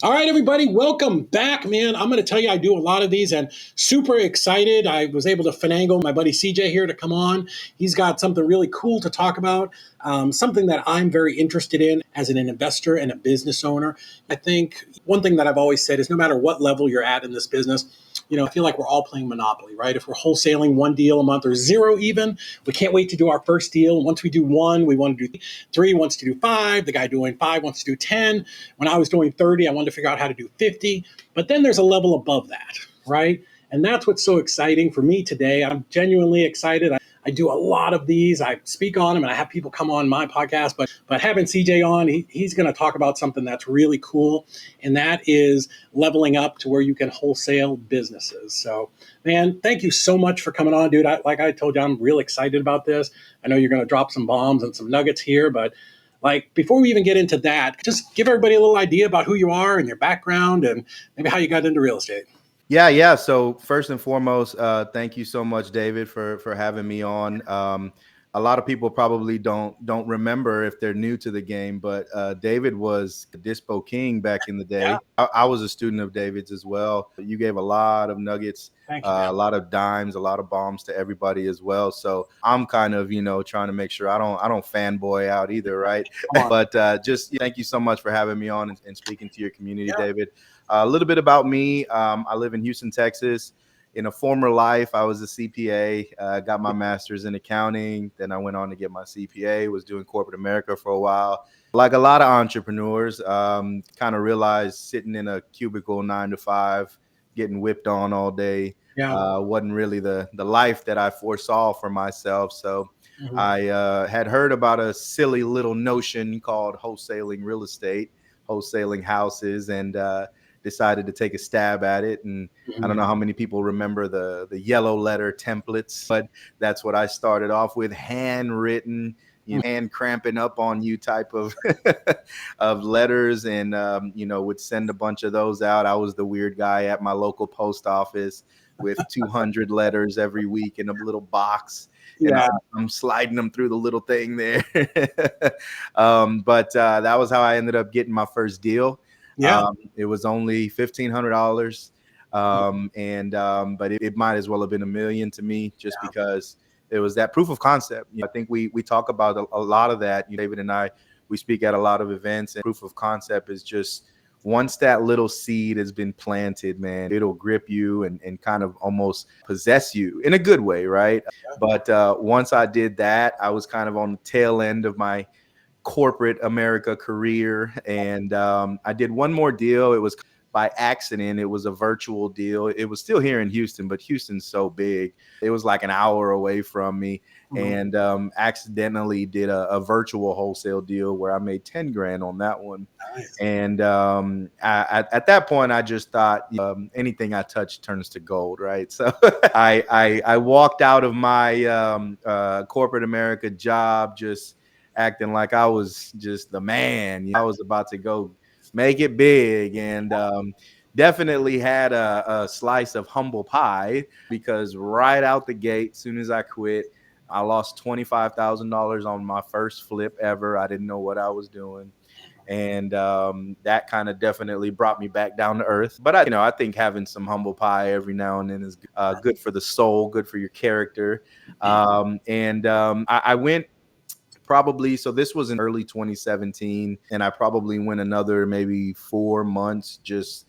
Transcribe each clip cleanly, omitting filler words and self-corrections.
All right, everybody, welcome back, man. I'm going to tell you, I do a lot of these and super excited. I was able to finagle my buddy CJ here to come on. He's got something really cool to talk about, something that I'm very interested in as an investor and a business owner. I think one thing that I've always said is no matter what level you're at in this business, I feel like we're all playing Monopoly, right? If we're wholesaling one deal a month or zero even, we can't wait to do our first deal. Once we do one, we want to do three, wants to do five. The guy doing five wants to do 10. When I was doing 30, I wanted to figure out how to do 50. But then there's a level above that, right? And that's what's so exciting for me today. I'm genuinely excited. I do a lot of these. I speak on them and I have people come on my podcast. But having CJ on, he's going to talk about something that's really cool. And that is leveling up to where you can wholesale businesses. So, man, thank you so much for coming on, dude. Like I told you, I'm real excited about this. I know you're going to drop some bombs and some nuggets here, but like before we even get into that, just give everybody a little idea about who you are and your background and maybe how you got into real estate. Yeah. So first and foremost, thank you so much, David, for having me on. A lot of people probably don't remember if they're new to the game, but David was Dispo King back in the Yeah, day. I was a student of David's as well. You gave a lot of nuggets, thank you, man. a lot of dimes, a lot of bombs to everybody as well. So I'm kind of trying to make sure I don't fanboy out either, right? Come on. But just thank you so much for having me on and speaking to your community, Yeah. David. A little bit about me. I live in Houston, Texas. In a former life, I was a CPA, got my master's in accounting. Then I went on to get my CPA, was doing corporate America for a while. Like a lot of entrepreneurs, kind of realized sitting in a cubicle 9 to 5, getting whipped on all day, Yeah. wasn't really the life that I foresaw for myself. So Mhm. I had heard about a silly little notion called wholesaling real estate, wholesaling houses, and decided to take a stab at it. And I don't know how many people remember the yellow letter templates, but that's what I started off with, handwritten, hand cramping up on you type of of letters, and would send a bunch of those out. I was the weird guy at my local post office with 200 letters every week in a little box, and Yeah. I'm sliding them through the little thing there. But that was how I ended up getting my first deal. Yeah. It was only $1,500, and but it might as well have been a million to me, just because it was that proof of concept. I think we talk about a lot of that. David and I, we speak at a lot of events, and proof of concept is just once that little seed has been planted, man, it'll grip you and kind of almost possess you in a good way, right? But once I did that, I was kind of on the tail end of my corporate America career. And I did one more deal. It was by accident. It was a virtual deal. It was still here in Houston, but Houston's so big. It was like an hour away from me. Mhm. And accidentally did a virtual wholesale deal where I made 10 grand on that one. Nice. And at that point, I just thought anything I touch turns to gold, right? So I walked out of my corporate America job just acting like I was just the man. I was about to go make it big, and definitely had a slice of humble pie, because right out the gate, soon as I quit, I lost $25,000 on my first flip ever. I didn't know what I was doing. And that kind of definitely brought me back down to earth. But I think having some humble pie every now and then is good for the soul, good for your character. And I went probably, so this was in early 2017, and I probably went another maybe 4 months, just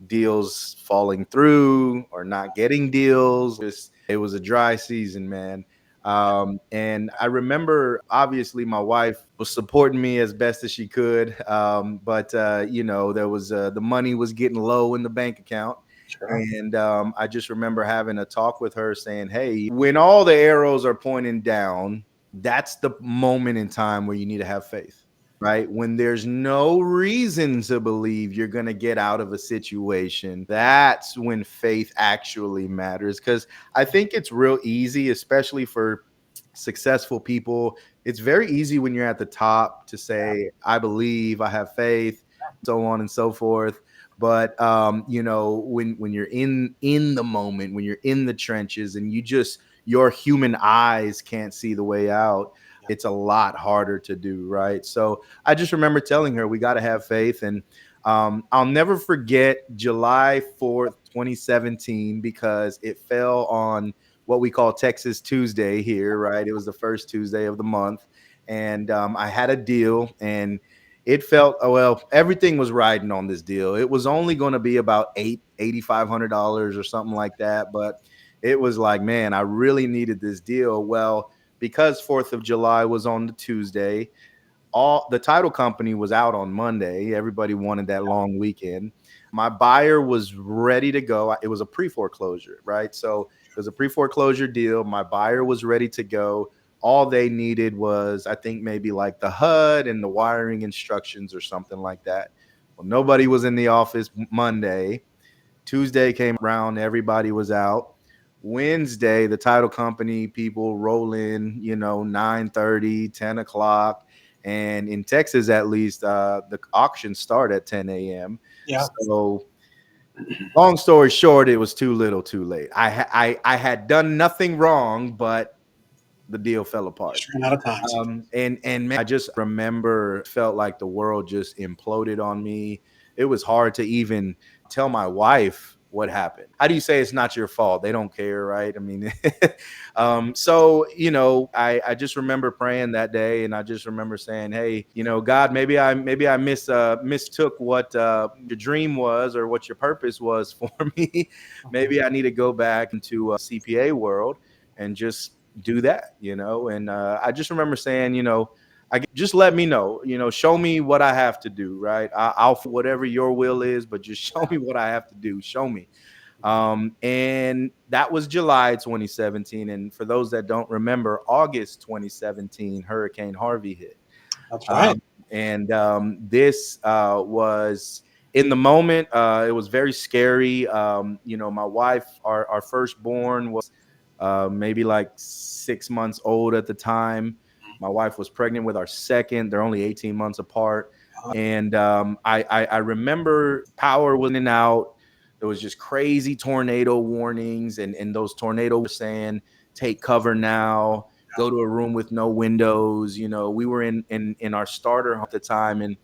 deals falling through or not getting deals. Just, it was a dry season, man. And I remember, obviously, my wife was supporting me as best as she could. But there was the money was getting low in the bank account. Sure. And I just remember having a talk with her saying, hey, when all the arrows are pointing down, that's the moment in time where you need to have faith, right? When there's no reason to believe you're going to get out of a situation, that's when faith actually matters. Because I think it's real easy, especially for successful people. It's very easy when you're at the top to say, I believe, I have faith, so on and so forth. But when you're in the moment, when you're in the trenches, and your human eyes can't see the way out, it's a lot harder to do, right? So I just remember telling her we got to have faith. And I'll never forget July 4th, 2017, because it fell on what we call Texas Tuesday here, right? It was the first Tuesday of the month. And I had a deal, and it felt, oh, well, everything was riding on this deal. It was only going to be about $8,500 or something like that. But it was like, man, I really needed this deal. Well, because 4th of July was on the Tuesday, all the title company was out on Monday. Everybody wanted that long weekend. My buyer was ready to go. It was a pre-foreclosure, right? So it was a pre-foreclosure deal. My buyer was ready to go. All they needed was, I think, maybe like the HUD and the wiring instructions or something like that. Well, nobody was in the office Monday. Tuesday came around, everybody was out. Wednesday, the title company people roll in, 9:30, 10 o'clock. And in Texas, at least, the auctions start at 10 a.m. Yeah. So, long story short, it was too little, too late. I had done nothing wrong, but the deal fell apart. Just ran out of time. And man, I just remember felt like the world just imploded on me. It was hard to even tell my wife what happened. How do you say it's not your fault? They don't care, right? I mean, so I just remember praying that day, and I just remember saying, "Hey, God, maybe I mistook what your dream was or what your purpose was for me. Maybe I need to go back into a CPA world and just do that, and I just remember saying, just let me know, show me what I have to do, right? I'll whatever your will is, but just show me what I have to do. Show me. And that was July 2017. And for those that don't remember, August 2017, Hurricane Harvey hit. That's right. Um, and this was in the moment, it was very scary. My wife, our firstborn, was maybe like 6 months old at the time. My wife was pregnant with our second. They're only 18 months apart. And I remember power was in and out. There was just crazy tornado warnings, and those tornadoes were saying, take cover now, go to a room with no windows. We were in our starter home at the time, and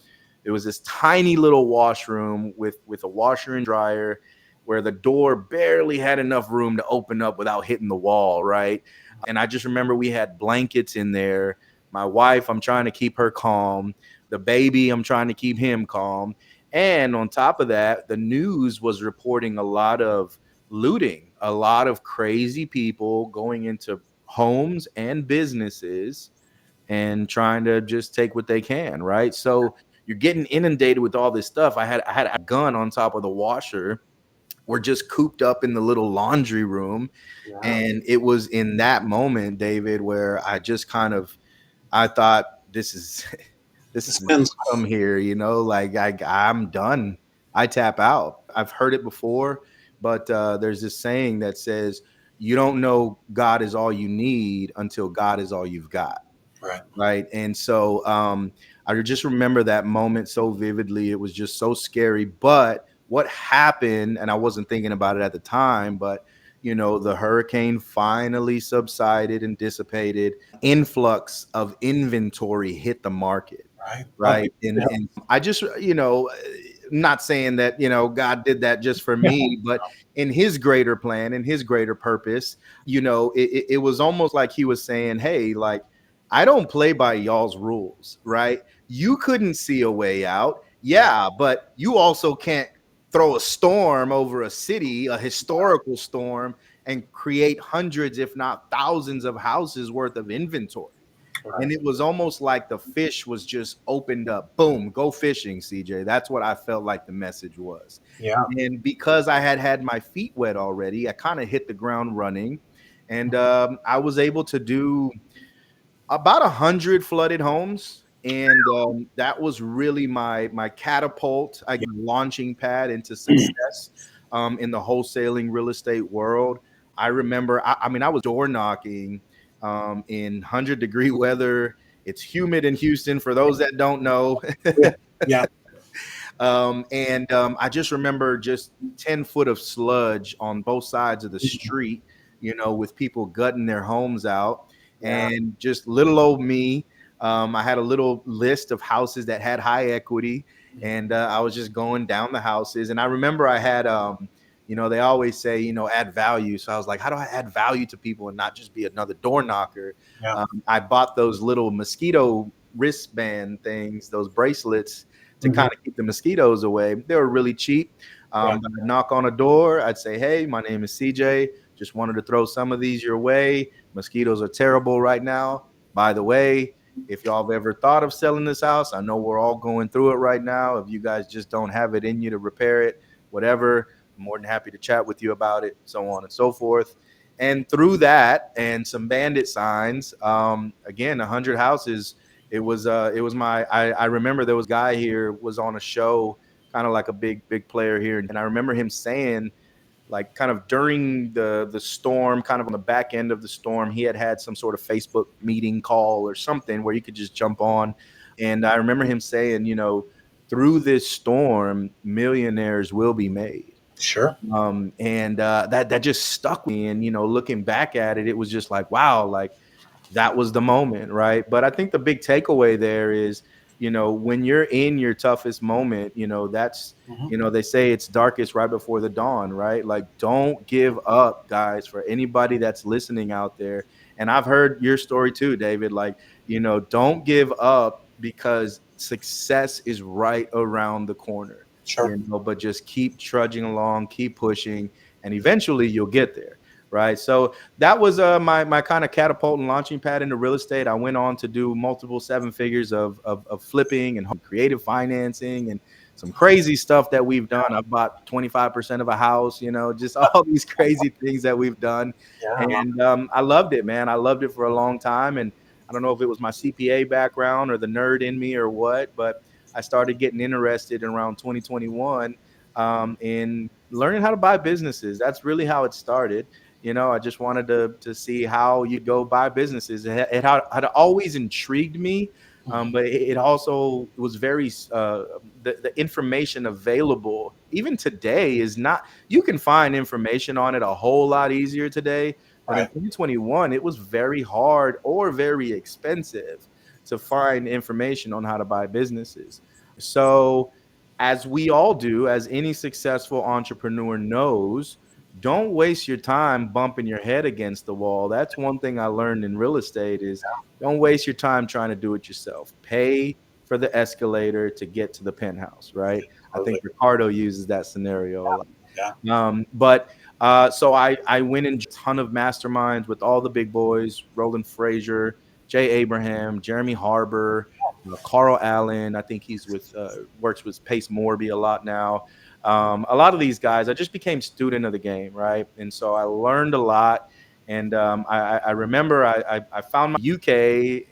it was this tiny little washroom with a washer and dryer where the door barely had enough room to open up without hitting the wall, right? And I just remember we had blankets in there. My wife, I'm trying to keep her calm. The baby, I'm trying to keep him calm. And on top of that, the news was reporting a lot of looting, a lot of crazy people going into homes and businesses and trying to just take what they can, right? So you're getting inundated with all this stuff. I had a gun on top of the washer. We're just cooped up in the little laundry room. Yeah. And it was in that moment, David, where I thought, this is this is Suspense. from here, like I'm done. I tap out. I've heard it before, but there's this saying that says, you don't know God is all you need until God is all you've got. Right. Right. And so I just remember that moment so vividly. It was just so scary. But what happened, and I wasn't thinking about it at the time, but the hurricane finally subsided and dissipated. Influx of inventory hit the market. Right. Right. Yeah. And I just, not saying that, God did that just for Yeah. me, but in his greater plan, in his greater purpose, it was almost like he was saying, hey, like, I don't play by y'all's rules, right? You couldn't see a way out. Yeah, but you also can't throw a storm over a city, a historical storm, and create hundreds, if not thousands of houses worth of inventory. Right. And it was almost like the fish was just opened up. Boom, go fishing, CJ. That's what I felt like the message was. Yeah. And because I had my feet wet already, I kind of hit the ground running. And I was able to do about 100 flooded homes. And that was really my catapult, launching pad into success in the wholesaling real estate world. I remember, I mean, I was door knocking in 100-degree weather. It's humid in Houston, for those that don't know. Yeah. Yeah. And I just remember just 10 foot of sludge on both sides of the street, with people gutting their homes out. Yeah. And just little old me. I had a little list of houses that had high equity. And I was just going down the houses. And I remember I had, they always say, add value. So I was like, how do I add value to people and not just be another door knocker? Yeah. I bought those little mosquito wristband things, those bracelets to Hmm. kind of keep the mosquitoes away. They were really cheap. Right. But I'd knock on a door. I'd say, hey, my name is CJ. Just wanted to throw some of these your way. Mosquitoes are terrible right now. By the way, if y'all have ever thought of selling this house, I know we're all going through it right now. If you guys just don't have it in you to repair it, whatever, I'm more than happy to chat with you about it, so on and so forth. And through that and some bandit signs, again, 100 houses. It was my. I remember there was a guy here was on a show, kind of like a big player here, and I remember him saying, like, kind of during the storm, kind of on the back end of the storm, he had some sort of Facebook meeting call or something where you could just jump on. And I remember him saying, through this storm, millionaires will be made. Sure. And that just stuck with me. And looking back at it, it was just like, wow, like that was the moment, right? But I think the big takeaway there is, when you're in your toughest moment, that's, Hmm. they say it's darkest right before the dawn, right? Like, don't give up, guys, for anybody that's listening out there. And I've heard your story too, David. Like, don't give up because success is right around the corner, Sure. but just keep trudging along, keep pushing, and eventually you'll get there, right? So that was my kind of catapult and launching pad into real estate. I went on to do multiple seven figures of flipping and creative financing and some crazy stuff that we've done. I've bought 25% of a house, just all these crazy things that we've done. Yeah. And I loved it, man. I loved it for a long time. And I don't know if it was my CPA background or the nerd in me or what, but I started getting interested in around 2021 in learning how to buy businesses. That's really how it started. I just wanted to see how you go buy businesses. It had always intrigued me, but it also was very the information available even today is not. You can find information on it a whole lot easier today, but in Right. 2021 it was very hard or very expensive to find information on how to buy businesses. So, as we all do, as any successful entrepreneur knows, don't waste your time bumping your head against the wall. That's one thing I learned in real estate is don't waste your time trying to do it yourself. Pay for the escalator to get to the penthouse, right? I think Totally. Ricardo uses that scenario a lot. Yeah. But so I went in a ton of masterminds with all the big boys: Roland Frazier, Jay Abraham, Jeremy Harbour, Carl Allen. I think he's with works with Pace Morby a lot now. A lot of these guys, I just became student of the game, right? And so I learned a lot. And I remember I found my UK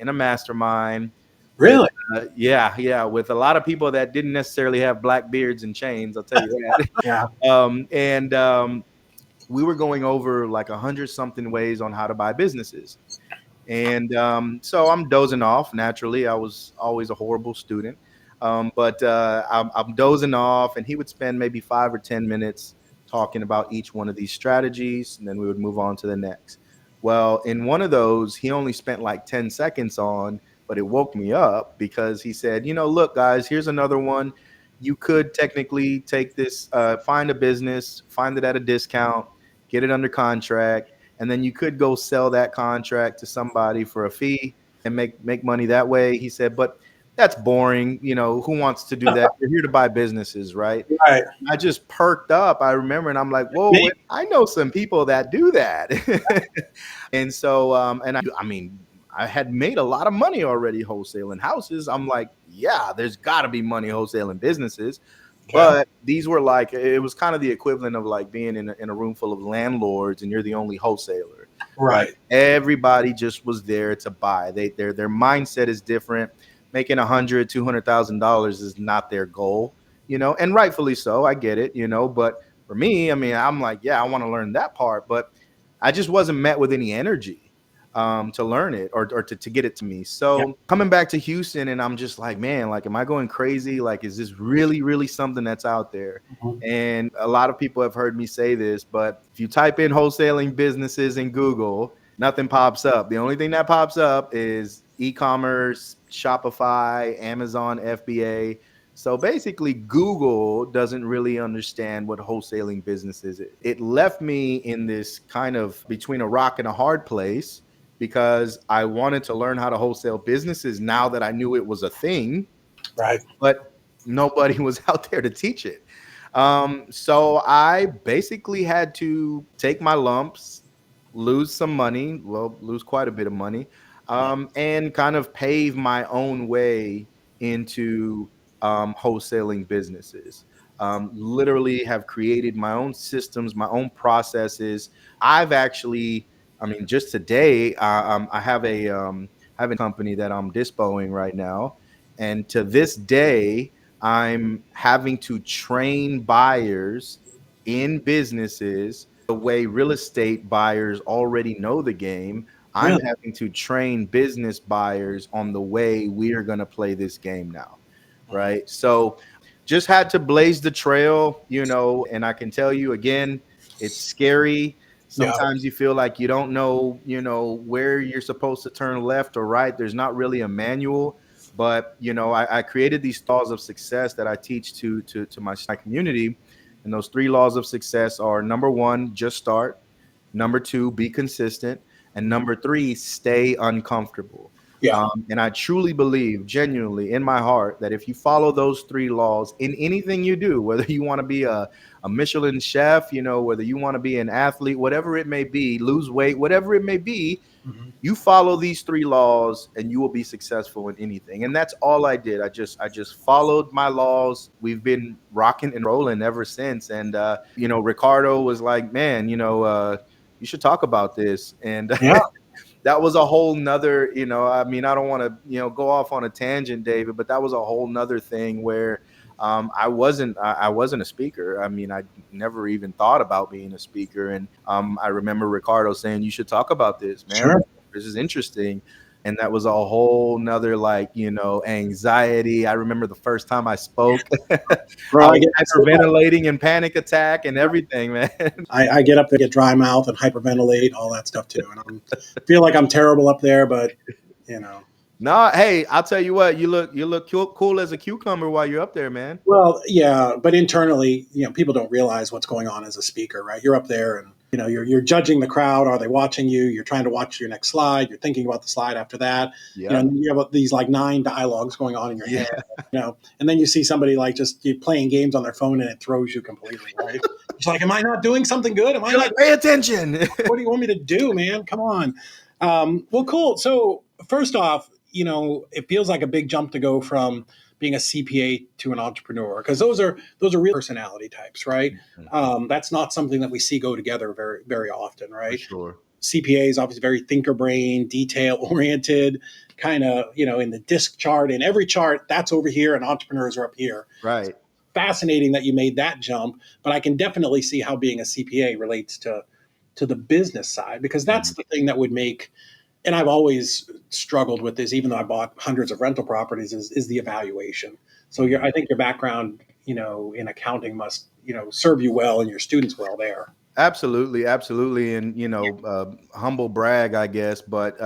in a mastermind with Really? yeah, with a lot of people that didn't necessarily have black beards and chains. I'll tell you that. Yeah. And we were going over like 100 something ways on how to buy businesses. And so I'm dozing off. Naturally, I was always a horrible student. But I'm dozing off, and he would spend maybe 5 or 10 minutes talking about each one of these strategies, and then we would move on to the next. Well, in one of those, he only spent like 10 seconds on, but it woke me up because he said, look, guys, here's another one. You could technically take this, find a business, find it at a discount, get it under contract, and then you could go sell that contract to somebody for a fee and make money that way. He said, but that's boring. Who wants to do that? You're here to buy businesses, right? Right. I just perked up. I remember, and I'm like, whoa, Me. wait, I know some people that do that. And so, I mean, I had made a lot of money already wholesaling houses. I'm like, yeah, there's got to be money wholesaling businesses. Okay. But these were like, it was kind of the equivalent of like being in a room full of landlords and you're the only wholesaler, right? Right. Everybody just was there to buy. Their mindset is different. Making $100,000, $200,000 is not their goal, and rightfully so. I get it, but for me, I mean, I'm like, yeah, I want to learn that part, but I just wasn't met with any energy to learn it or to get it to me. Yeah. So coming back to Houston, and I'm just like, man, like, am I going crazy? Like, is this really something that's out there? Mhm. And a lot of people have heard me say this, but if you type in wholesaling businesses in Google, nothing pops up. The only thing that pops up is e-commerce, Shopify, Amazon, FBA. So basically, Google doesn't really understand what wholesaling business is. It left me in this kind of between a rock and a hard place because I wanted to learn how to wholesale businesses now that I knew it was a thing, Right. but nobody was out there to teach it. So I basically had to take my lumps, lose some money, well, lose quite a bit of money, and kind of pave my own way into wholesaling businesses. Literally have created my own systems, my own processes. I've actually, I mean, just today, I have a company that I'm dispoing right now, and to this day, I'm having to train buyers in businesses the way real estate buyers already know the game. I'm Really? having to train business buyers on the way we are going to play this game now. Mhm. Right. So just had to blaze the trail, and I can tell you again, it's scary. Yeah. Sometimes you feel like you don't know, where you're supposed to turn left or right. There's not really a manual, but I created these laws of success that I teach to my community, and those 3 laws of success are: number one, just start; number two, be consistent; and number three, stay uncomfortable. Yeah. And I truly believe, genuinely in my heart, that if you follow those 3 laws in anything you do, whether you want to be a Michelin chef, whether you want to be an athlete, whatever it may be, lose weight, whatever it may be, Mhm. you follow these 3 laws and you will be successful in anything. And that's all I did. I just followed my laws. We've been rocking and rolling ever since. And Ricardo was like, man, you should talk about this. And Yeah. that was a whole nother, I mean, I don't want to, go off on a tangent, David, but that was a whole nother thing where I wasn't a speaker. I mean, I never even thought about being a speaker. And I remember Ricardo saying, you should talk about this, man. Sure. This is interesting. And that was a whole nother, like, anxiety. I remember the first time I spoke, I Bro, I was get hyperventilating and panic attack and everything, man. I get up there, get dry mouth and hyperventilate, all that stuff too. And feel like I'm terrible up there, but you know. No, hey, I'll tell you what, you look cool as a cucumber while you're up there, man. Well, yeah, but internally, people don't realize what's going on as a speaker, right? You're up there and you're judging the crowd. Are they watching you? You're trying to watch your next slide. You're thinking about the slide after that. Yep. And you have these like 9 dialogues going on in your Yeah. head. And then you see somebody like just playing games on their phone and it throws you completely, right? It's like, am I not doing something good? Am I You're not? like, pay attention. What do you want me to do, man? Come on. Well, cool. So first off, it feels like a big jump to go from being a CPA to an entrepreneur because those are real personality types, right? That's not something that we see go together very very often, For right? sure. CPA is obviously very thinker brain, detail oriented, kind of in the disc chart. In every chart, that's over here, and entrepreneurs are up here. Right. Fascinating that you made that jump, but I can definitely see how being a CPA relates to the business side because that's Mhm. the thing that would make. And I've always struggled with this, even though I bought hundreds of rental properties, is the evaluation. So I think your background, in accounting must, serve you well and your students well there. Absolutely, absolutely, and humble brag, I guess, but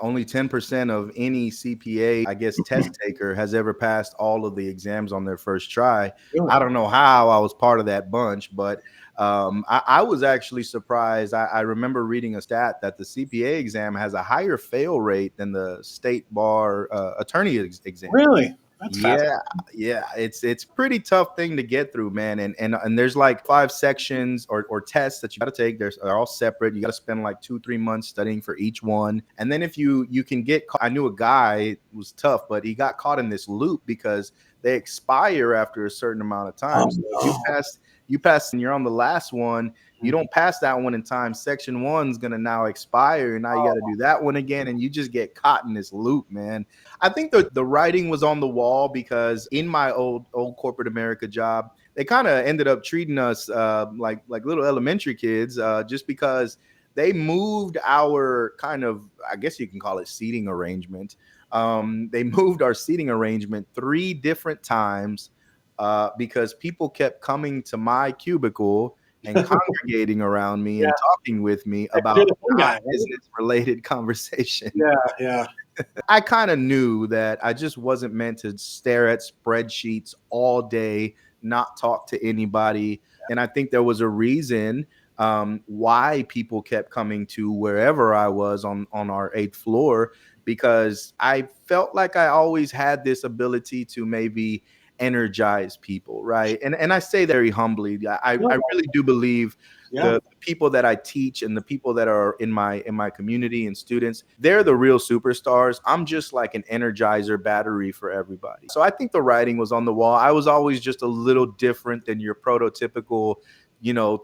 only 10% of any CPA, I guess, test taker has ever passed all of the exams on their first try. Really? I don't know how I was part of that bunch, but I was actually surprised. I remember reading a stat that the CPA exam has a higher fail rate than the state bar attorney exam. Really? That's fascinating. Yeah, yeah, it's pretty tough thing to get through, man. And there's like 5 sections or tests that you got to take. They're all separate. You got to spend like 2-3 months studying for each one. And then if you can get caught, I knew a guy, it was tough, but he got caught in this loop because they expire after a certain amount of Oh time. So if no. you pass and you're on the last one, you don't pass that one in time, section one's gonna now expire, and now you got to do that one again, and you just get caught in this loop, man. I think the writing was on the wall because in my old corporate America job, they kind of ended up treating us like little elementary kids, just because they moved our kind of, I guess you can call it, seating arrangement. They moved our seating arrangement 3 different times because people kept coming to my cubicle and congregating around me Yeah, and talking with me you're about the fun guy, right? non-business related conversations. Yeah, yeah. I kind of knew that I just wasn't meant to stare at spreadsheets all day, not talk to anybody. And I think there was a reason why people kept coming to wherever I was on our eighth floor, because I felt like I always had this ability to maybe energize people, right? And I say that very humbly. I really do believe Yeah. the people that I teach and the people that are in my community and students, they're the real superstars. I'm just like an energizer battery for everybody. So I think the writing was on the wall. I was always just a little different than your prototypical,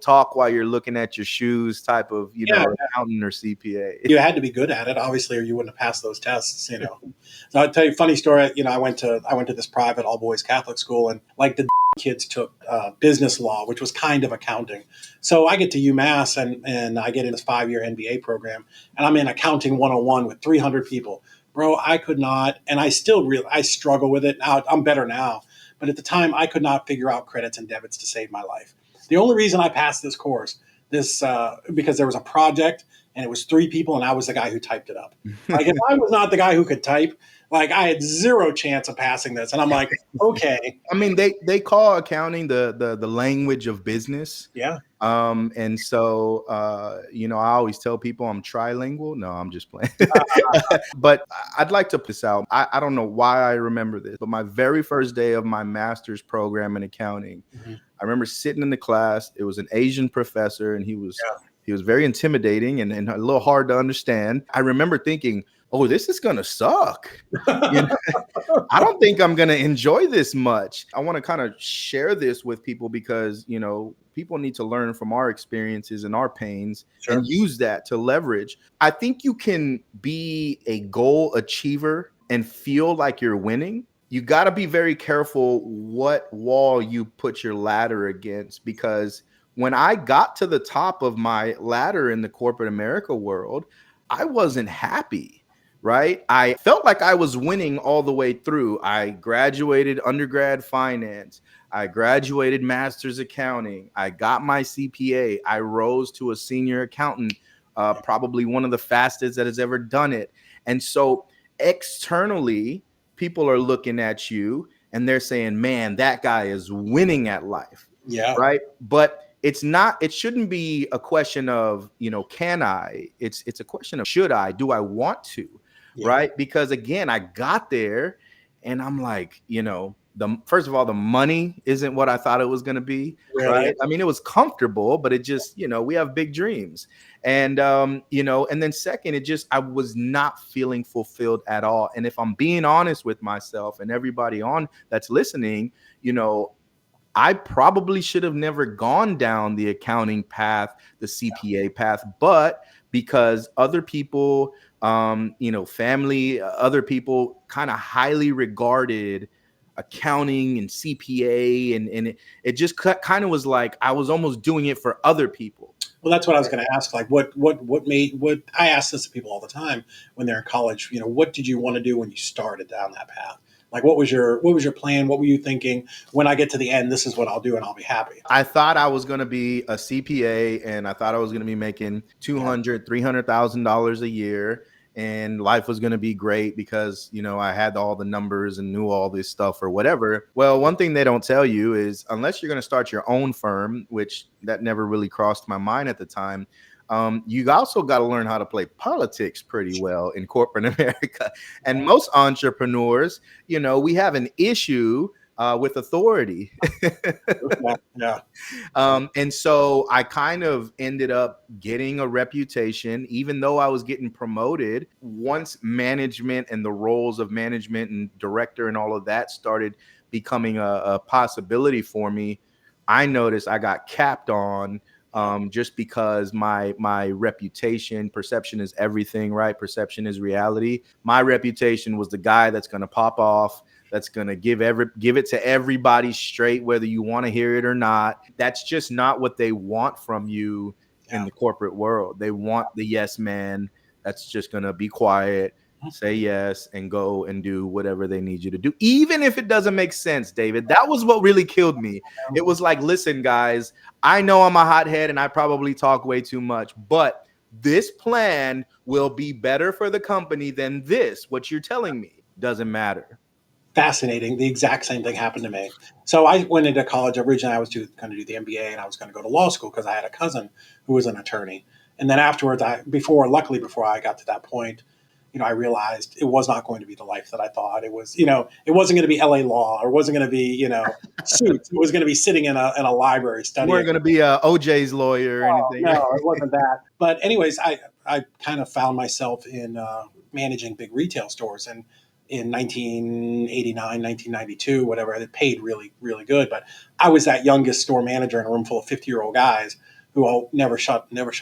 talk while you're looking at your shoes type of, Yeah. accountant or CPA. You had to be good at it, obviously, or you wouldn't have passed those tests. So I'll tell you a funny story. I went to this private all boys Catholic school, and like the kids took business law, which was kind of accounting. So I get to UMass, and I get in this 5-year MBA program, and I'm in accounting 101 with 300 people. Bro, I could not, and I struggle with it now. I'm better now, but at the time I could not figure out credits and debits to save my life. The only reason I passed this course, because there was a project and it was 3 people, and I was the guy who typed it up. Like, if I was not the guy who could type, like, I had zero chance of passing this. And I'm like, okay, I mean, they call accounting the language of business. yeah, And so I always tell people I'm trilingual. No, I'm just playing. But I'd like to put this out. I don't know why I remember this, but my very first day of my master's program in accounting, mhm, I remember sitting in the class. It was an Asian professor, and he was yeah. very intimidating and a little hard to understand. I remember thinking, oh, this is gonna suck. You I don't think I'm going to enjoy this much. I want to kind of share this with people because, people need to learn from our experiences and our pains Sure. and use that to leverage. I think you can be a goal achiever and feel like you're winning. You got to be very careful what wall you put your ladder against, because when I got to the top of my ladder in the corporate America world, I wasn't happy, right? I felt like I was winning all the way through. I graduated undergrad finance. I graduated master's accounting. I got my CPA. I rose to a senior accountant, probably one of the fastest that has ever done it. And so externally, people are looking at you and they're saying, man, that guy is winning at life, Yeah. right? But it shouldn't be a question of, can I? It's a question of, should I? Do I want to? Yeah. Right? Because again, I got there and I'm like, first of all, the money isn't what I thought it was going to be, Really. right? I mean, it was comfortable, but it just, we have big dreams. And and then second, I was not feeling fulfilled at all. And if I'm being honest with myself and everybody on that's listening, I probably should have never gone down the accounting path, the CPA path, but because other people, family, other people kind of highly regarded accounting and CPA, and it just kind of was like I was almost doing it for other people. Well, that's what I was going to ask. Like, what I ask this to people all the time when they're in college. What did you want to do when you started down that path? Like, what was your plan? What were you thinking? When I get to the end, this is what I'll do, and I'll be happy. I thought I was going to be a CPA, and I thought I was going to be making $200,000, $300,000 a year, and life was going to be great because, I had all the numbers and knew all this stuff or whatever. Well, one thing they don't tell you is unless you're going to start your own firm, which that never really crossed my mind at the time, you also got to learn how to play politics pretty well in corporate America. And most entrepreneurs, we have an issue with authority. Yeah. And so I kind of ended up getting a reputation, even though I was getting promoted. Once management and the roles of management and director and all of that started becoming a possibility for me, I noticed I got capped on, just because my reputation, perception is everything, right? Perception is reality. My reputation was the guy that's going to pop off, that's going to give it to everybody straight, whether you want to hear it or not. That's just not what they want from you in the corporate world. They want the yes man that's just going to be quiet, say yes, and go and do whatever they need you to do, even if it doesn't make sense. David, that was what really killed me. It was like, listen, guys, I know I'm a hothead and I probably talk way too much, but This plan will be better for the company than this. What you're telling me doesn't matter. Fascinating. The exact same thing happened to me. So I went into college. Originally, I was going to do the MBA, and I was going to go to law school because I had a cousin who was an attorney. And then afterwards, luckily, before I got to that point, I realized it was not going to be the life that I thought it was. It wasn't going to be LA law, or wasn't going to be, suits. It was going to be sitting in a library You weren't studying. going to be OJ's lawyer or anything. No, it wasn't that. But anyways, I kind of found myself in managing big retail stores, and in 1989, 1992, whatever, it paid really, really good. But I was that youngest store manager in a room full of 50-year-old guys who all never shut the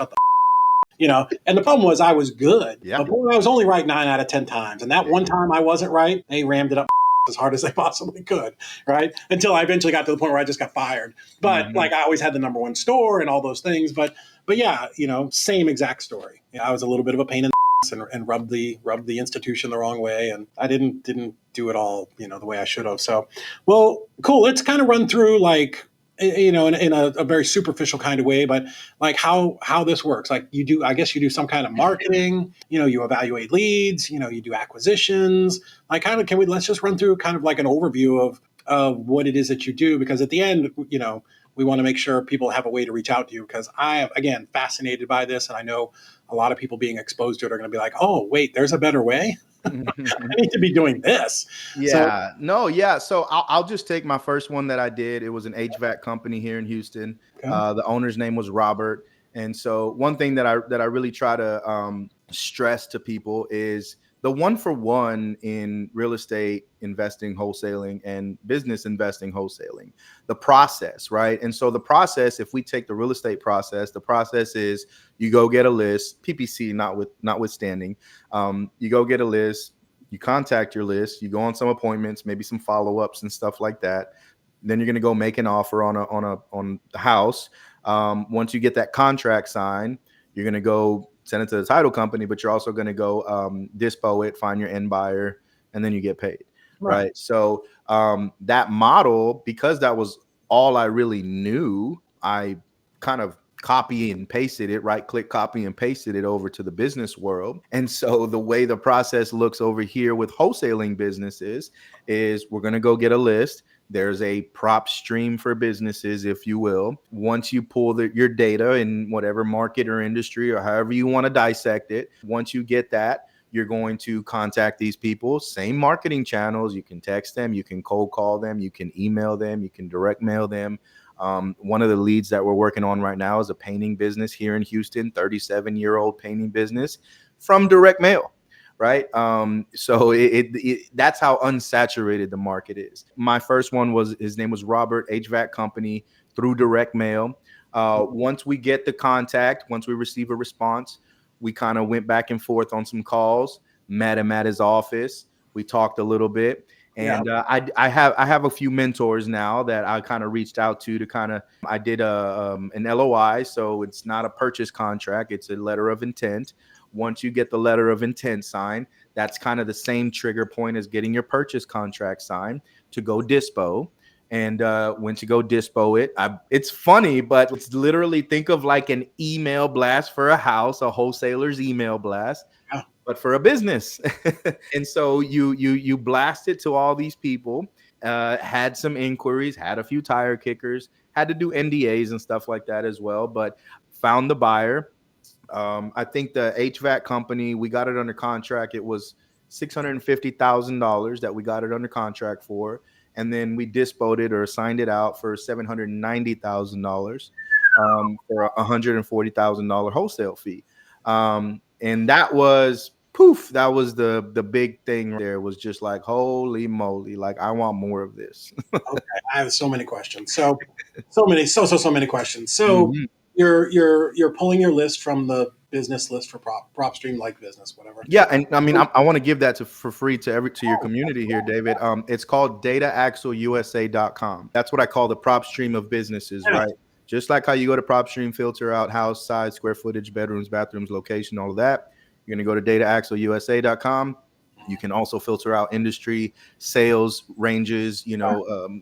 and the problem was I was good, Yeah. but boy, I was only right 9 out of 10 times. And that one time I wasn't right, they rammed it up as hard as they possibly could, right? Until I eventually got to the point where I just got fired. But like I always had the number one store and all those things. But yeah, same exact story. I was a little bit of a pain in the ass and rubbed the institution the wrong way, and I didn't do it all the way I should have. So, well, cool. Let's kind of run through like in a very superficial kind of way, but like how this works. Like I guess you do some kind of marketing, you evaluate leads, you do acquisitions. Like kind of, let's just run through kind of like an overview of what it is that you do, because at the end, we want to make sure people have a way to reach out to you, because I am, again, fascinated by this. And I know a lot of people being exposed to it are going to be like, oh, wait, there's a better way. I need to be doing this. Yeah, no, yeah. So I'll just take my first one that I did. It was an HVAC company here in Houston. The owner's name was Robert. And so one thing that I really try to stress to people is the 1-for-1 in real estate investing, wholesaling, and business investing, wholesaling, the process, right? And so the process, if we take the real estate process, the process is you go get a list, PPC notwithstanding, you go get a list, you contact your list, you go on some appointments, maybe some follow-ups and stuff like that. Then you're going to go make an offer on the house. Once you get that contract signed, you're going to go send it to the title company, but you're also going to go dispo it, find your end buyer, and then you get paid. Right. So that model, because that was all I really knew, I kind of copy and pasted it, right click, copy and pasted it over to the business world. And so the way the process looks over here with wholesaling businesses is we're going to go get a list. There's a prop stream for businesses, if you will. Once you pull your data in whatever market or industry or however you want to dissect it, once you get that, you're going to contact these people, same marketing channels. You can text them, you can cold call them, you can email them, you can direct mail them. One of the leads that we're working on right now is a painting business here in Houston, 37-year-old painting business from direct mail. Right. So that's how unsaturated the market is. My first one his name was Robert, HVAC company, through direct mail. Once we get the contact, once we receive a response, we kind of went back and forth on some calls, met him at his office. We talked a little bit. And I have a few mentors now that I kind of reached out to kind of, I did an LOI. So it's not a purchase contract. It's a letter of intent. Once you get the letter of intent signed, that's kind of the same trigger point as getting your purchase contract signed to go dispo. And when to go dispo it, it's funny, but it's literally, think of like an email blast for a house, a wholesaler's email blast, but for a business. And so you blast it to all these people, had some inquiries, had a few tire kickers, had to do NDAs and stuff like that as well, but found the buyer. I think the HVAC company, we got it under contract. It was $650,000 that we got it under contract for. And then we disposed it or signed it out for $790,000 for a $140,000 wholesale fee. And that was that was the big thing there, was just like, holy moly, like I want more of this. Okay, I have so many questions. So many questions. So you're pulling your list from the business list for PropStream, like business, whatever. Yeah, and I mean, I want to give that for free to your community here, David. It's called dataaxleusa.com. That's what I call the prop stream of businesses, right? Just like how you go to PropStream, filter out house size, square footage, bedrooms, bathrooms, location, all of that. You're going to go to dataaxleusa.com. You can also filter out industry, sales ranges,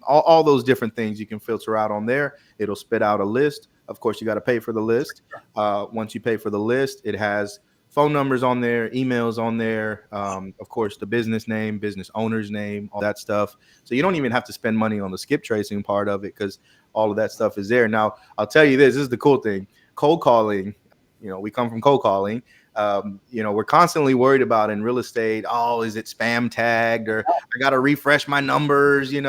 all those different things you can filter out on there. It'll spit out a list. Of course, you got to pay for the list. Once you pay for the list, it has phone numbers on there, emails on there, of course, the business name, business owner's name, all that stuff. So you don't even have to spend money on the skip tracing part of it because all of that stuff is there. Now, I'll tell you this is the cool thing. Cold calling, we come from cold calling. We're constantly worried about in real estate, oh, is it spam tagged or I got to refresh my numbers, Yeah.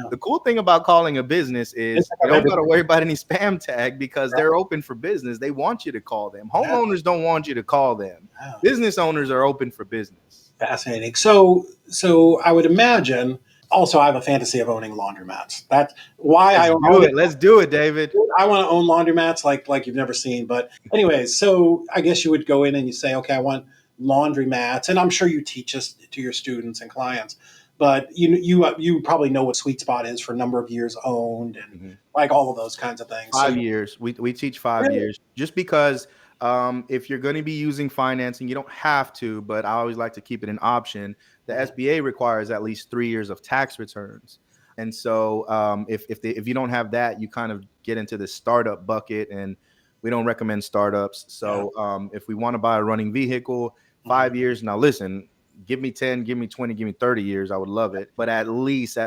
The cool thing about calling a business They is pick you up don't got to everything. worry about any spam tag because they're open for business. They want you to call them. Homeowners don't want you to call them. Yeah. Business owners are open for business. Fascinating. So I would imagine. Also, I have a fantasy of owning laundromats. That's why I Let's own do all. it. Let's do it, David. I want to own laundromats like you've never seen. But anyways, so I guess you would go in and you say, okay, I want laundry mats, and I'm sure you teach this to your students and clients. But you probably know what sweet spot is for number of years owned and Mhm. like all of those kinds of things. So 5 years. We teach 5 years really, just because if you're going to be using financing, you don't have to, but I always like to keep it an option. The mhm, SBA requires at least 3 years of tax returns. And so if you don't have that, you kind of get into the startup bucket, and we don't recommend startups. yeah, So if we want to buy a running vehicle, mhm, 5 years. Now, listen, give me 10, give me 20, give me 30 years. I would love it. But at least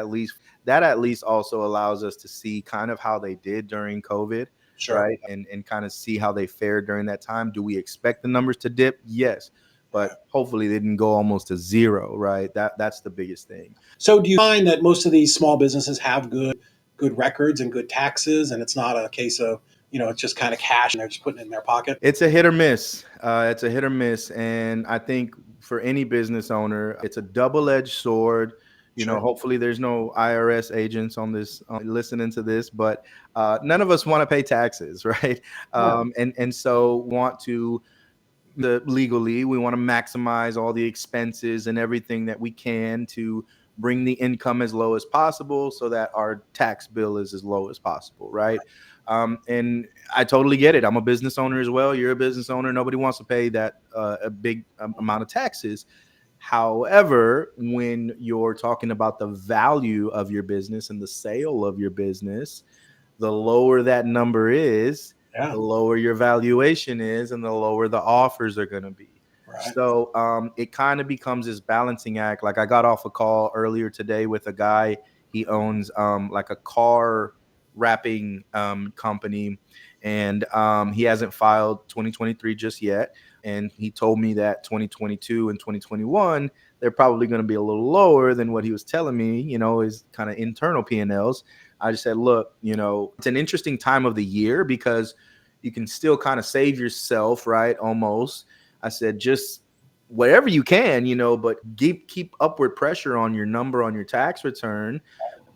also allows us to see kind of how they did during COVID, sure, right? And kind of see how they fared during that time. Do we expect the numbers to dip? Yes. right. But hopefully they didn't go almost to zero, right? That's the biggest thing. So do you find that most of these small businesses have good records and good taxes, and it's not a case of it's just kind of cash and they're just putting it in their pocket? It's a hit or miss. It's a hit or miss. And I think for any business owner, it's a double-edged sword. Sure. Hopefully there's no IRS agents on this listening to this, but none of us want to pay taxes, right? Yeah. And so want to legally we want to maximize all the expenses and everything that we can to bring the income as low as possible so that our tax bill is as low as possible, right? And I totally get it. I'm a business owner as well. You're a business owner. Nobody wants to pay that a big amount of taxes. However, when you're talking about the value of your business and the sale of your business, the lower that number is, Yeah. the lower your valuation is, and the lower the offers are going to be. Right. So it kind of becomes this balancing act. Like I got off a call earlier today with a guy. He owns like a car wrapping company, and he hasn't filed 2023 just yet. And he told me that 2022 and 2021 they're probably going to be a little lower than what he was telling me. His kind of internal P&Ls. I just said, look, it's an interesting time of the year because you can still kind of save yourself, right? Almost. I said, just wherever you can, but keep upward pressure on your number on your tax return.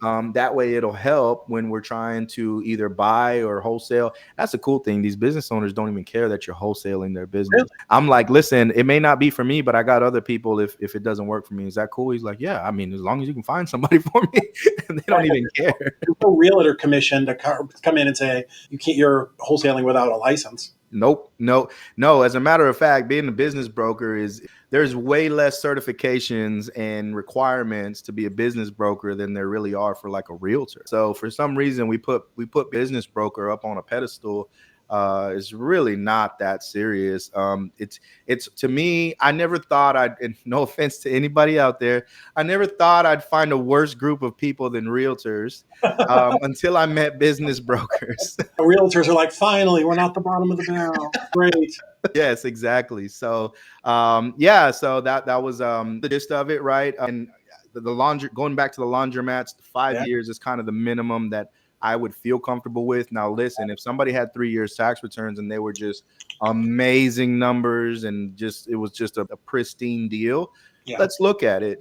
That way it'll help when we're trying to either buy or wholesale. That's a cool thing. These business owners don't even care that you're wholesaling their business. Really? I'm like, listen, it may not be for me, but I got other people if it doesn't work for me. Is that cool? He's like, yeah, I mean, as long as you can find somebody for me. And they don't Right. even care. There's no realtor commission to come in and say you're wholesaling without a license. Nope, no, no. As a matter of fact, being a business broker there's way less certifications and requirements to be a business broker than there really are for like a realtor. So for some reason we put business broker up on a pedestal. It's really not that serious. It's to me, I never thought and no offense to anybody out there, I never thought I'd find a worse group of people than realtors until I met business brokers. Realtors are like, finally, we're not the bottom of the barrel. Great. Yes, exactly. So, yeah, so that was the gist of it, right? And the laundry, going back to the laundromats, five Yeah. years is kind of the minimum that I would feel comfortable with. Now, listen, if somebody had 3 years tax returns and they were just amazing numbers and just it was just a pristine deal, Yeah. let's look at it,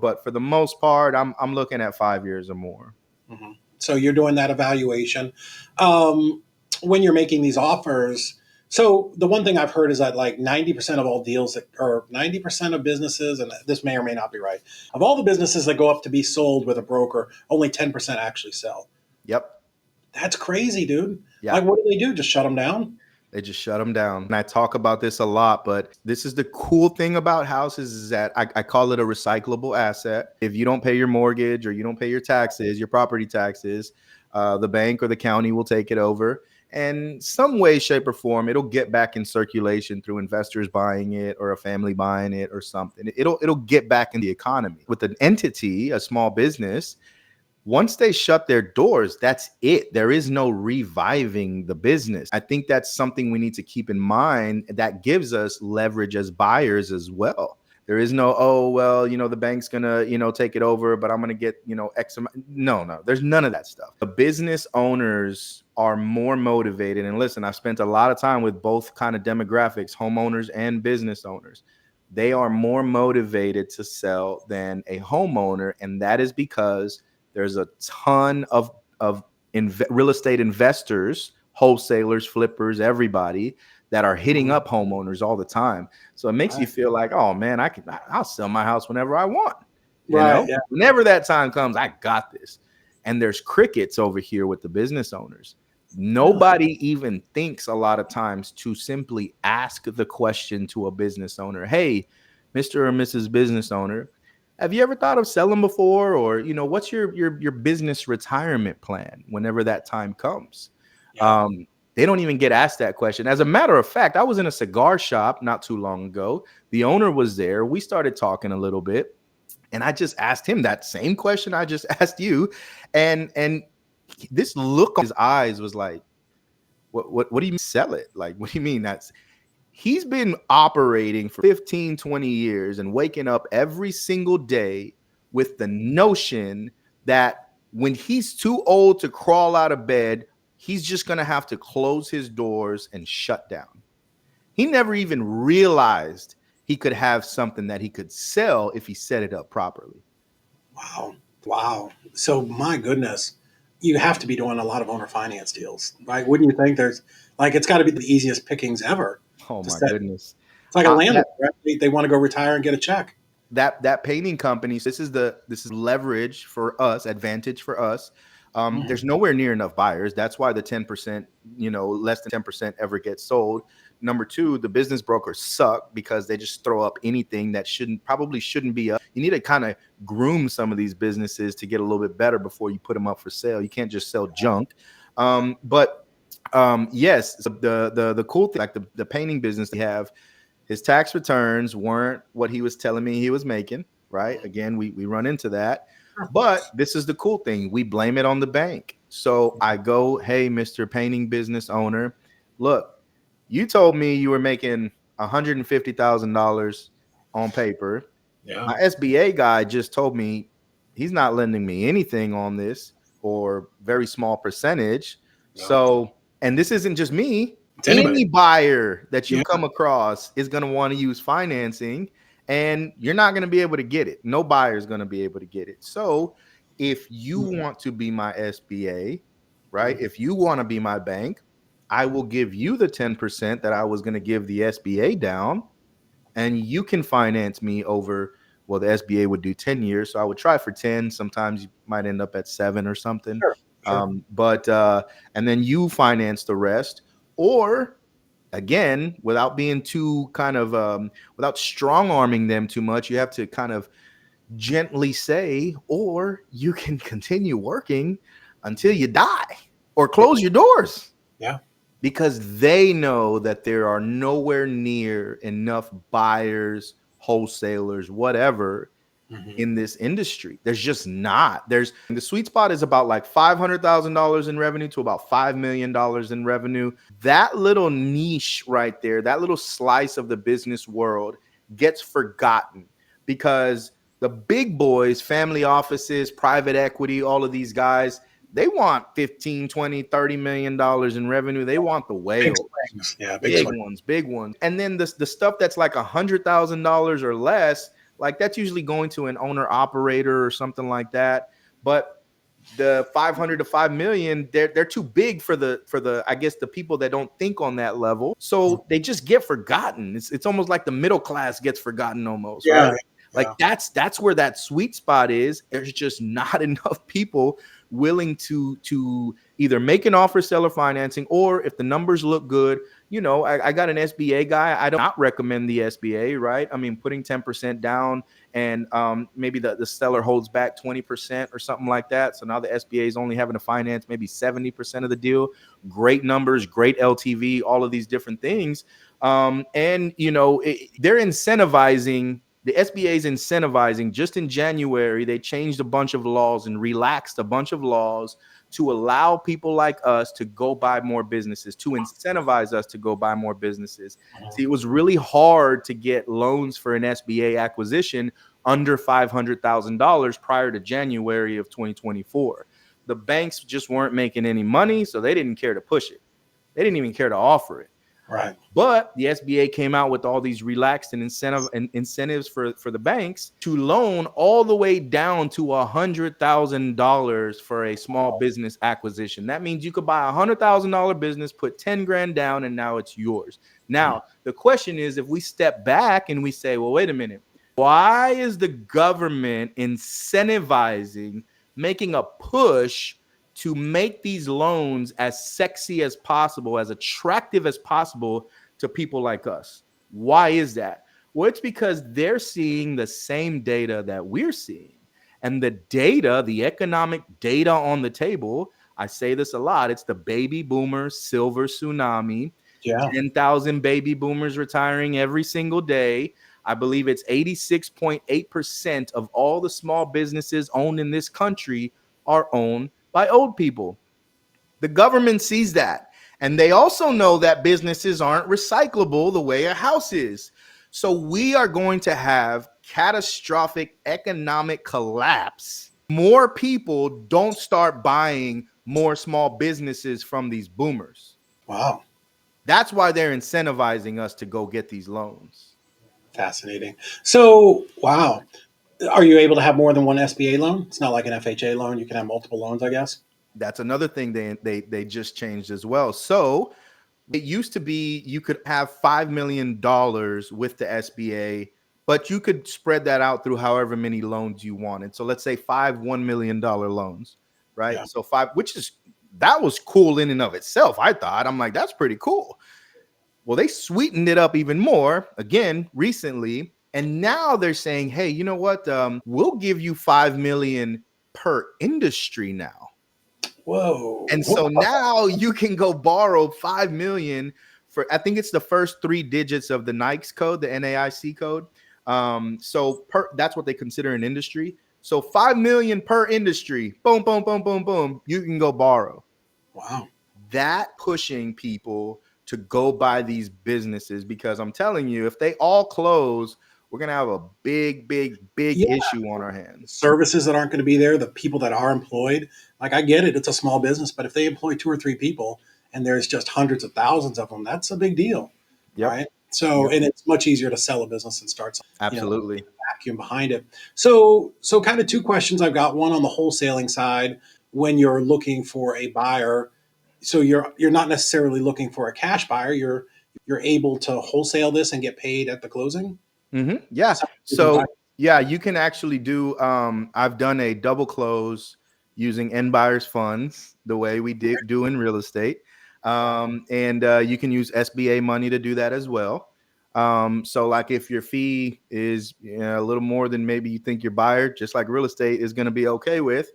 But for the most part, I'm looking at 5 years or more. Hmm. So you're doing that evaluation. Um, when you're making these offers, so the one thing I've heard is that like 90% of all deals or 90% of businesses, and this may or may not be right, of all the businesses that go up to be sold with a broker, only 10% actually sell. Yep. That's crazy, dude. Yeah. Like, what do they do? Just shut them down? They just shut them down. And I talk about this a lot, but this is the cool thing about houses is that I call it a recyclable asset. If you don't pay your mortgage or you don't pay your taxes, your property taxes, the bank or the county will take it over. and some way, shape, or form, it'll get back in circulation through investors buying it or a family buying it or something. It'll get back in the economy. With an entity, a small business, once they shut their doors, that's it. There is no reviving the business. I think that's something we need to keep in mind. That gives us leverage as buyers as well. There is no, oh, well, the bank's gonna, take it over, but I'm gonna get, X amount. No, there's none of that stuff. The business owners are more motivated. And listen, I've spent a lot of time with both kind of demographics, homeowners and business owners. They are more motivated to sell than a homeowner. And that is because there's a ton of real estate investors, wholesalers, flippers, everybody that are hitting up homeowners all the time. So it makes you feel like, oh man, I'll sell my house whenever I want. Yeah. Whenever that time comes, I got this. And there's crickets over here with the business owners. Nobody even thinks a lot of times to simply ask the question to a business owner, hey, Mr. or Mrs. Business Owner, have you ever thought of selling before? Or, what's your business retirement plan whenever that time comes? Yeah. They don't even get asked that question. As a matter of fact, I was in a cigar shop not too long ago. The owner was there. We started talking a little bit, and I just asked him that same question I just asked you. And this look on his eyes was like, what do you mean sell it? Like, what do you mean that's he's been operating for 15, 20 years and waking up every single day with the notion that when he's too old to crawl out of bed, he's just going to have to close his doors and shut down. He never even realized he could have something that he could sell if he set it up properly. Wow. So my goodness, you have to be doing a lot of owner finance deals, right? Wouldn't you think there's it's got to be the easiest pickings ever. Oh to my set. goodness. It's like a landlord, right? They want to go retire and get a check. That painting company, this is leverage for us, advantage for us. There's nowhere near enough buyers. That's why the 10%, less than 10% ever gets sold. Number two, the business brokers suck because they just throw up anything that probably shouldn't be up. You need to kind of groom some of these businesses to get a little bit better before you put them up for sale. You can't just sell junk. Yes, the cool thing, like the painting business they have, his tax returns weren't what he was telling me he was making, right? Again, we run into that. But this is the cool thing. We blame it on the bank. So I go, hey, Mr. Painting business owner, look, you told me you were making $150,000 on paper. Yeah. My SBA guy just told me he's not lending me anything on this or very small percentage. No. So, and this isn't just me. It's anybody. Any buyer that you come across is going to want to use financing, and you're not going to be able to get it. No buyer is going to be able to get it. So if you want to be my SBA, right? If you want to be my bank, I will give you the 10% that I was going to give the SBA down, and you can finance me over, well, the SBA would do 10 years. So I would try for 10. Sometimes you might end up at 7 or something. Sure. And then you finance the rest. Or again, without being too kind of without strong arming them too much, you have to kind of gently say, or you can continue working until you die or close your doors. Yeah. Because they know that there are nowhere near enough buyers, wholesalers, whatever, in this industry. There's just not. The sweet spot is about like $500,000 in revenue to about $5 million in revenue. That little niche right there, that little slice of the business world gets forgotten because the big boys, family offices, private equity, all of these guys, they want 15, 20, $30 million in revenue. They want the whales. Big ones. And then the stuff that's like $100,000 or less, like that's usually going to an owner operator or something like that. But the 500 to 5 million, they're too big for the I guess the people that don't think on that level. So they just get forgotten. It's almost like the middle class gets forgotten almost, right? Like that's where that sweet spot is. There's just not enough people willing to either make an offer seller financing, or if the numbers look good, I got an SBA guy. I don't not recommend the SBA, right? I mean, putting 10% down, and maybe the seller holds back 20% or something like that. So now the SBA is only having to finance maybe 70% of the deal. Great numbers, great LTV, all of these different things. And they're incentivizing. The SBA is incentivizing. Just in January, they changed a bunch of laws and relaxed a bunch of laws to allow people like us to go buy more businesses, to incentivize us to go buy more businesses. See, it was really hard to get loans for an SBA acquisition under $500,000 prior to January of 2024. The banks just weren't making any money, so they didn't care to push it. They didn't even care to offer it. Right. But the SBA came out with all these relaxed and incentives for the banks to loan all the way down to $100,000 for a small business acquisition. That means you could buy $100,000 business, put 10 grand down, and now it's yours. Now, the question is, if we step back and we say, well, wait a minute, why is the government incentivizing, making a push to make these loans as sexy as possible, as attractive as possible to people like us? Why is that? Well, it's because they're seeing the same data that we're seeing. And the data, the economic data on the table, I say this a lot, it's the baby boomer silver tsunami. Yeah. 10,000 baby boomers retiring every single day. I believe it's 86.8% of all the small businesses owned in this country are owned by old people. The government sees that. And they also know that businesses aren't recyclable the way a house is. So we are going to have catastrophic economic collapse. More people don't start buying more small businesses from these boomers. Wow. That's why they're incentivizing us to go get these loans. Fascinating. So, wow. Are you able to have more than one SBA loan? It's not like an FHA loan. You can have multiple loans, I guess. That's another thing they just changed as well. So it used to be you could have $5 million with the SBA, but you could spread that out through however many loans you wanted. So let's say 5 $1 million loans, right? Yeah. So that was cool in and of itself. I'm like, that's pretty cool. Well, they sweetened it up even more again recently. And now they're saying, hey, you know what? We'll give you 5 million per industry now. Whoa. And so now you can go borrow 5 million for, I think it's the first 3 digits of the NAICS code, the NAIC code. That's what they consider an industry. So 5 million per industry, boom, boom, boom, boom, boom, you can go borrow. Wow. That pushing people to go buy these businesses, because I'm telling you, if they all close, we're going to have a big issue on our hands. Services that aren't going to be there, the people that are employed. Like, I get it, it's a small business, but if they employ 2 or 3 people and there's just hundreds of thousands of them, that's a big deal. Yep. Right. So, and it's much easier to sell a business and start, absolutely, vacuum behind it. So kind of 2 questions I've got. One on the wholesaling side, when you're looking for a buyer, so you're not necessarily looking for a cash buyer. You're able to wholesale this and get paid at the closing. Mm-hmm. Yeah. So yeah, you can actually do. I've done a double close using end buyers funds, the way we do in real estate, and you can use SBA money to do that as well. So like if your fee is a little more than maybe you think your buyer, just like real estate, is going to be okay with,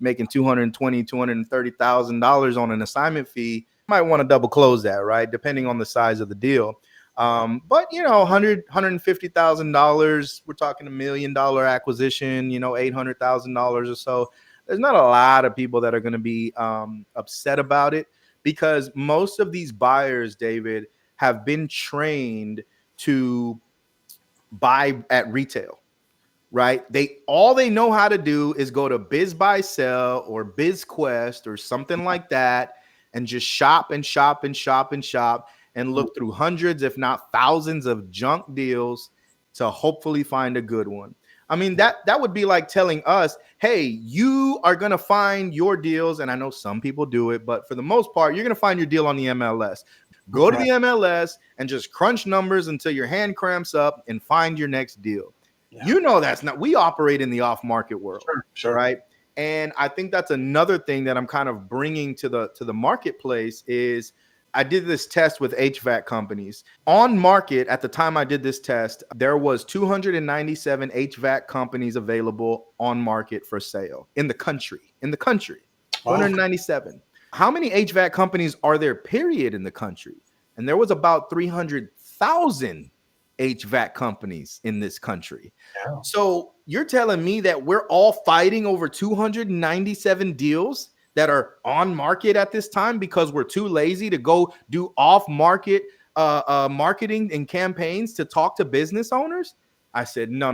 making $220,000-$230,000 on an assignment fee, you might want to double close that, right? Depending on the size of the deal. But $150,000, we're talking $1 million acquisition, $800,000 or so. There's not a lot of people that are going to be upset about it, because most of these buyers, David, have been trained to buy at retail. Right? All they know how to do is go to Biz Buy Sell or BizQuest or something like that, and just shop and shop and shop and shop and look through hundreds, if not thousands, of junk deals to hopefully find a good one. I mean, that would be like telling us, hey, you are going to find your deals. And I know some people do it, but for the most part, you're going to find your deal on the MLS. Go to the MLS and just crunch numbers until your hand cramps up and find your next deal. Yeah. That's not, we operate in the off-market world, sure. Right? And I think that's another thing that I'm kind of bringing to the marketplace is I did this test with HVAC companies. On market, at the time I did this test, there was 297 HVAC companies available on market for sale in the country. Wow. 297. How many HVAC companies are there, period, in the country? And there was about 300,000 HVAC companies in this country. Yeah. So you're telling me that we're all fighting over 297 deals that are on market at this time because we're too lazy to go do off market marketing and campaigns to talk to business owners? I said, no.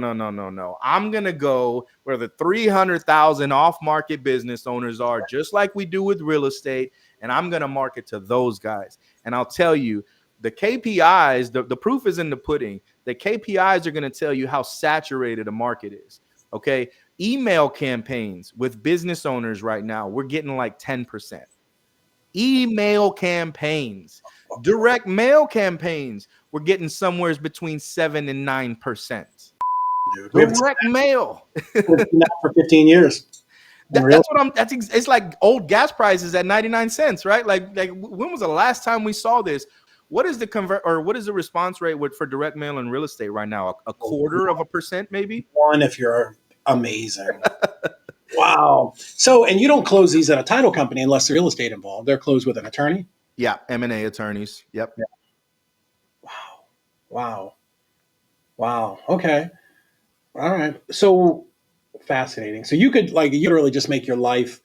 I'm going to go where the 300,000 off market business owners are, just like we do with real estate. And I'm going to market to those guys. And I'll tell you, the KPIs, the proof is in the pudding. The KPIs are going to tell you how saturated a market is. Okay. Email campaigns with business owners right now, we're getting like 10%. Email campaigns, direct mail campaigns, we're getting somewhere between 7 and 9%. Dude, Direct mail. for 15 years. It's like old gas prices at 99 cents, right? Like when was the last time we saw this? What is the response rate for direct mail and real estate right now? A quarter of a percent, maybe? One if you're amazing. Wow. So, and you don't close these at a title company unless there's real estate involved. They're closed with an attorney? Yeah, M&A attorneys. Yep. Yeah. Wow. Wow. Wow. Okay. All right. So fascinating. So you could literally just make your life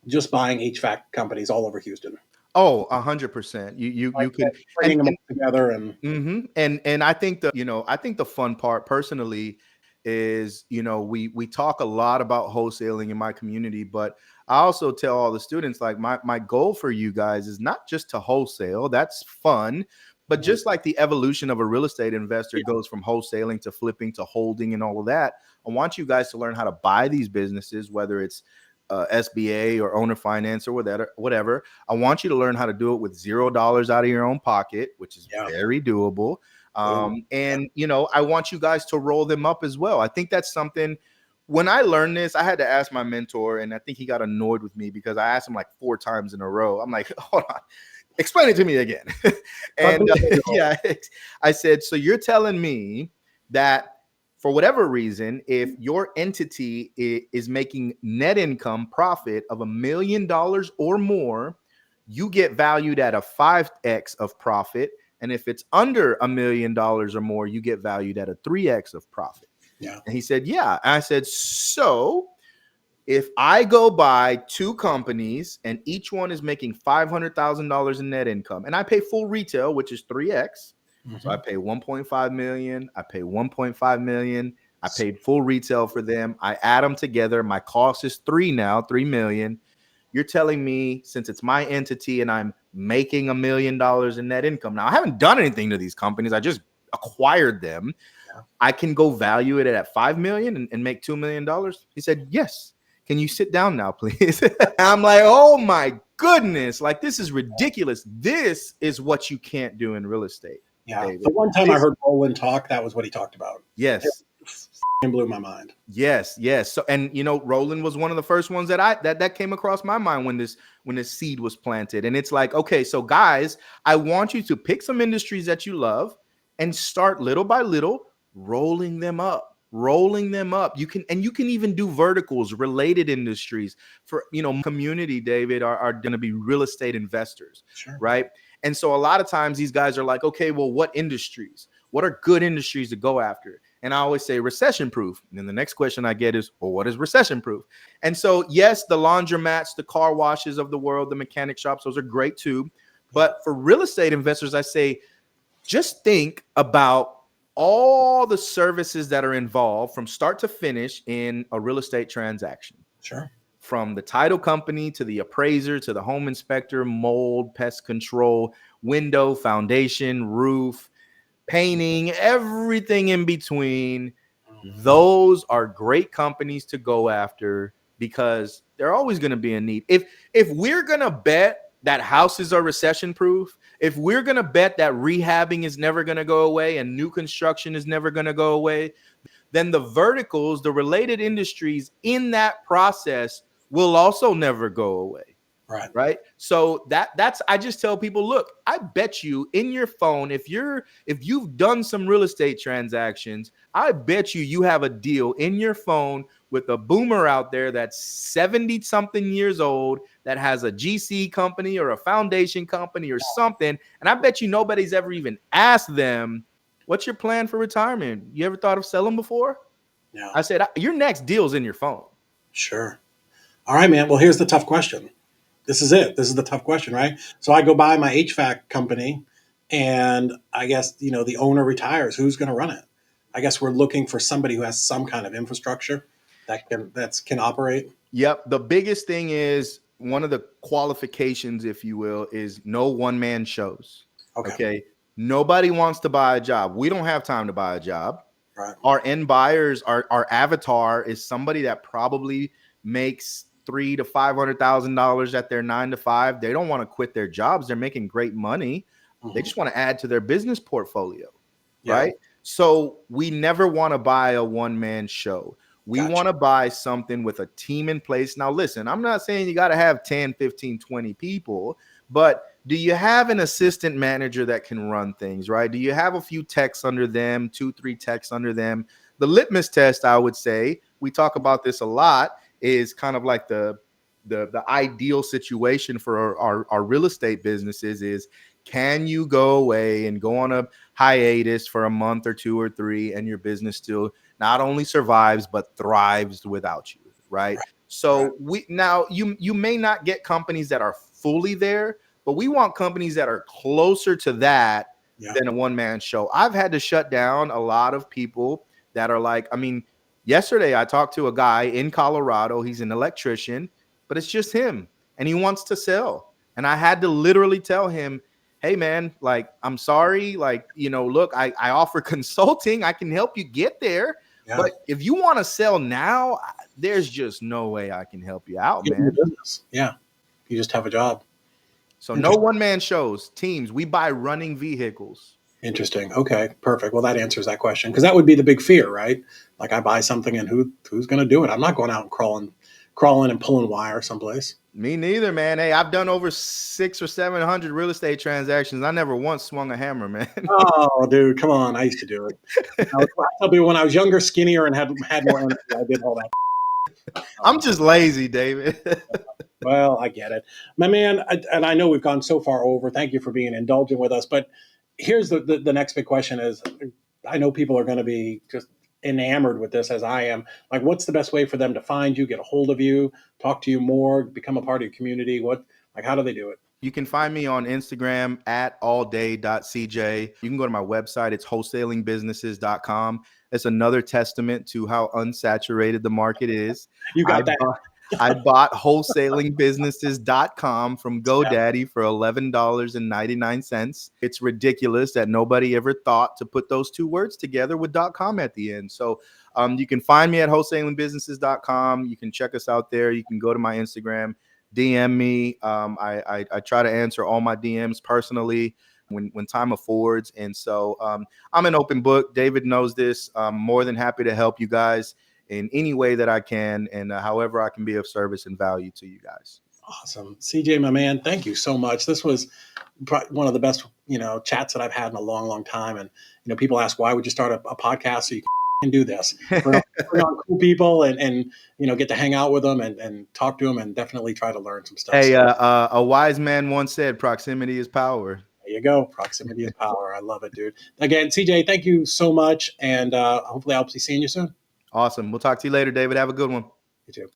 just buying HVAC companies all over Houston. Oh, 100%. You can bringing them together and and I think the fun part personally is, we talk a lot about wholesaling in my community, but I also tell all the students, like, my goal for you guys is not just to wholesale. That's fun. But just like the evolution of a real estate investor goes from wholesaling to flipping to holding and all of that, I want you guys to learn how to buy these businesses, whether it's SBA or owner finance or whatever. I want you to learn how to do it with $0 out of your own pocket, which is very doable. And I want you guys to roll them up as well. I think that's something. When I learned this, I had to ask my mentor, and I think he got annoyed with me because I asked him like 4 times in a row. I'm like, hold on, explain it to me again. And I said, so you're telling me that for whatever reason, if your entity is making net income profit of $1 million or more, you get valued at a 5x of profit. And if it's under $1 million or more, you get valued at a 3x of profit. Yeah. And he said, yeah. And I said, so if I go buy 2 companies and each one is making $500,000 in net income, and I pay full retail, which is 3x. So I pay 1.5 million. I pay 1.5 million. I paid full retail for them. I add them together. My cost is 3 million. You're telling me, since it's my entity and I'm making $1 million in net income. Now, I haven't done anything to these companies. I just acquired them. Yeah. I can go value it at 5 million and make $2 million. He said, yes. Can you sit down now, please? I'm like, oh my goodness. Like, this is ridiculous. This is what you can't do in real estate. Yeah. David. The one time I heard Roland talk, that was what he talked about. Yes. It blew my mind. Yes. So, and Roland was one of the first ones that came across my mind when this seed was planted. And it's like, okay, so guys, I want you to pick some industries that you love and start little by little rolling them up. You can even do verticals, related industries for, community, David, are going to be real estate investors. Sure. Right. And so a lot of times these guys are like, okay, well, what industries? What are good industries to go after? And I always say recession proof. And then the next question I get is, well, what is recession proof? And so, yes, the laundromats, the car washes of the world, the mechanic shops, those are great too. But for real estate investors, I say, just think about all the services that are involved from start to finish in a real estate transaction. Sure. From the title company to the appraiser to the home inspector, mold, pest control, window, foundation, roof, painting, everything in between. Those are great companies to go after because they're always going to be in need. If we're going to bet that houses are recession proof, if we're going to bet that rehabbing is never going to go away and new construction is never going to go away, then the verticals, the related industries in that process will also never go away. Right. Right. So that's I just tell people, look, I bet you in your phone, if you've done some real estate transactions, I bet you have a deal in your phone with a boomer out there that's 70 something years old that has a GC company or a foundation company or something. And I bet you nobody's ever even asked them, what's your plan for retirement? You ever thought of selling before? Yeah. I said, your next deal's in your phone. Sure. All right, man. Well, here's the tough question. This is it. This is the tough question, right? So I go buy my HVAC company, and I guess the owner retires. Who's going to run it? I guess we're looking for somebody who has some kind of infrastructure that can operate. Yep. The biggest thing is one of the qualifications, if you will, is no one man shows. Okay. Okay. Nobody wants to buy a job. We don't have time to buy a job. Right. Our end buyers, our avatar is somebody that probably makes $300,000 to $500,000 at their 9 to 5. They don't want to quit their jobs. They're making great money. Mm-hmm. They just want to add to their business portfolio. Yeah. Right. So we never want to buy a one man show. We Gotcha. want to buy something with a team in place. Now, listen, I'm not saying you got to have 10, 15, 20 people, but do you have an assistant manager that can run things, right? Do you have a few techs under them, 2, 3 techs under them? The litmus test, I would say, we talk about this a lot, is kind of like the ideal situation for our real estate businesses is, can you go away and go on a hiatus for a month or 2 or 3 and your business still not only survives but thrives without you, right? So you may not get companies that are fully there, but we want companies that are closer to that than a one-man show. I've had to shut down a lot of people that are like, I mean, yesterday I talked to a guy in Colorado. He's an electrician, but it's just him and he wants to sell. And I had to literally tell him, hey man, like, I'm sorry. Like, look, I offer consulting. I can help you get there. Yeah. But if you want to sell now, there's just no way I can help you out, man. Business. Yeah. You just have a job. So no one-man shows, teams. We buy running vehicles. Interesting. Okay, perfect. Well, that answers that question, because that would be the big fear, right? Like, I buy something and who's going to do it? I'm not going out and crawling and pulling wire someplace. Me neither, man. Hey, I've done over 600 or 700 real estate transactions. I never once swung a hammer, man. Oh, dude, come on. I used to do it. I tell people, when I was younger, skinnier, and had more energy, I did all that. I'm just lazy, David. Well, I get it. My man, and I know we've gone so far over. Thank you for being indulgent with us. But here's the next big question is, I know people are going to be just enamored with this as I am. Like, what's the best way for them to find you, get a hold of you, talk to you more, become a part of your community? How do they do it? You can find me on Instagram at allday.cj. You can go to my website. It's wholesalingbusinesses.com. It's another testament to how unsaturated the market is. You got that. I bought wholesalingbusinesses.com from GoDaddy for $11.99. It's ridiculous that nobody ever thought to put those two words together with .com at the end. So you can find me at wholesalingbusinesses.com. You can check us out there. You can go to my Instagram, DM me. I try to answer all my DMs personally when time affords. And so I'm an open book. David knows this. I'm more than happy to help you guys in any way that I can, and however I can be of service and value to you guys. Awesome. CJ, my man, thank you so much. This was one of the best, chats that I've had in a long, long time. And, people ask, why would you start a podcast so you can do this? Bring on cool people and get to hang out with them and talk to them, and definitely try to learn some stuff. Hey, a wise man once said, proximity is power. There you go. Proximity is power. I love it, dude. Again, CJ, thank you so much. And hopefully I'll be seeing you soon. Awesome. We'll talk to you later, David. Have a good one. You too.